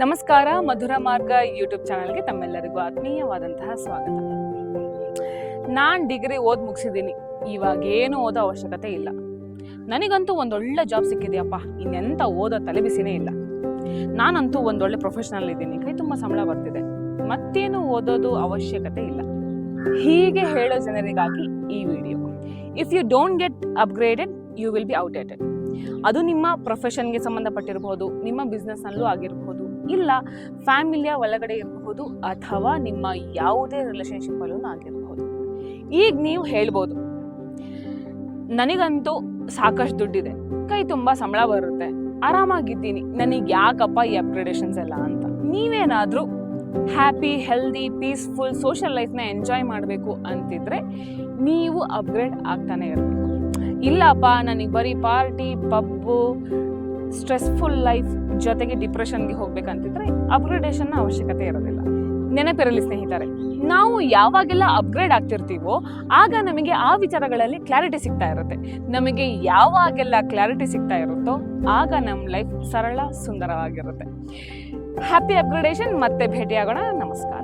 ನಮಸ್ಕಾರ, ಮಧುರ ಮಾರ್ಗ ಯೂಟ್ಯೂಬ್ ಚಾನಲ್ಗೆ ತಮ್ಮೆಲ್ಲರಿಗೂ ಆತ್ಮೀಯವಾದಂತಹ ಸ್ವಾಗತ. ನಾನು ಡಿಗ್ರಿ ಮುಗಿಸಿದ್ದೀನಿ. ಇವಾಗ ಏನು ಓದೋ ಅವಶ್ಯಕತೆ ಇಲ್ಲ. ನನಗಂತೂ ಒಂದೊಳ್ಳೆ ಜಾಬ್ ಸಿಕ್ಕಿದೆಯಪ್ಪ, ಇನ್ನೆಂಥ ಓದೋ ತಲೆಬಿಸಿನೇ ಇಲ್ಲ. ನಾನಂತೂ ಒಂದೊಳ್ಳೆ ಪ್ರೊಫೆಷನಲ್ ಇದ್ದೀನಿ, ಕೈ ತುಂಬ ಸಂಬಳ ಬರ್ತಿದೆ, ಮತ್ತೇನು ಓದೋದು ಅವಶ್ಯಕತೆ ಇಲ್ಲ. ಹೀಗೆ ಹೇಳೋ ಜನರಿಗಾಗಿ ಈ video. If you don't get upgraded you will be outdated. ಅದು ನಿಮ್ಮ ಪ್ರೊಫೆಷನ್ಗೆ ಸಂಬಂಧಪಟ್ಟಿರಬಹುದು, ನಿಮ್ಮ ಬಿಸ್ನೆಸ್ನಲ್ಲೂ ಆಗಿರಬಹುದು, ಇಲ್ಲ ಫ್ಯಾಮಿಲಿಯ ಒಳಗಡೆ ಇರಬಹುದು, ಅಥವಾ ನಿಮ್ಮ ಯಾವುದೇ ರಿಲೇಶನ್ಶಿಪ್ಪಲ್ಲೂ ಆಗಿರಬಹುದು. ಈಗ ನೀವು ಹೇಳ್ಬೋದು, ನನಗಂತೂ ಸಾಕಷ್ಟು ದುಡ್ಡಿದೆ, ಕೈ ತುಂಬ ಸಂಬಳ ಬರುತ್ತೆ, ಆರಾಮಾಗಿದ್ದೀನಿ, ನನಗೆ ಯಾಕಪ್ಪ ಈ ಅಪ್ಗ್ರೇಡೇಷನ್ಸ್ ಎಲ್ಲ ಅಂತ. ನೀವೇನಾದರೂ ಹ್ಯಾಪಿ, ಹೆಲ್ದಿ, ಪೀಸ್ಫುಲ್ ಸೋಷಿಯಲ್ ಲೈಫ್ನ ಎಂಜಾಯ್ ಮಾಡಬೇಕು ಅಂತಿದ್ರೆ ನೀವು ಅಪ್ಗ್ರೇಡ್ ಆಗ್ತಾನೆ ಇರಬೇಕು. ಇಲ್ಲಪ್ಪ ನನಗೆ ಬರೀ ಪಾರ್ಟಿ, ಪಬ್ಬು, ಸ್ಟ್ರೆಸ್ಫುಲ್ ಲೈಫ್ ಜೊತೆಗೆ ಡಿಪ್ರೆಷನ್ಗೆ ಹೋಗ್ಬೇಕಂತಿದ್ರೆ ಅಪ್ಗ್ರೇಡೇಷನ್ನ ಅವಶ್ಯಕತೆ ಇರೋದಿಲ್ಲ. ನೆನಪಿರಲಿ ಸ್ನೇಹಿತರೆ, ನಾವು ಯಾವಾಗೆಲ್ಲ ಅಪ್ಗ್ರೇಡ್ ಆಗ್ತಿರ್ತೀವೋ ಆಗ ನಮಗೆ ಆ ವಿಚಾರಗಳಲ್ಲಿ ಕ್ಲಾರಿಟಿ ಸಿಗ್ತಾ ಇರುತ್ತೆ. ನಮಗೆ ಯಾವಾಗೆಲ್ಲ ಕ್ಲಾರಿಟಿ ಸಿಗ್ತಾ ಇರುತ್ತೋ ಆಗ ನಮ್ಮ ಲೈಫ್ ಸರಳ, ಸುಂದರವಾಗಿರುತ್ತೆ. Happy upgradation. ಮತ್ತೆ ಭೇಟಿಯಾಗೋಣ. ನಮಸ್ಕಾರ.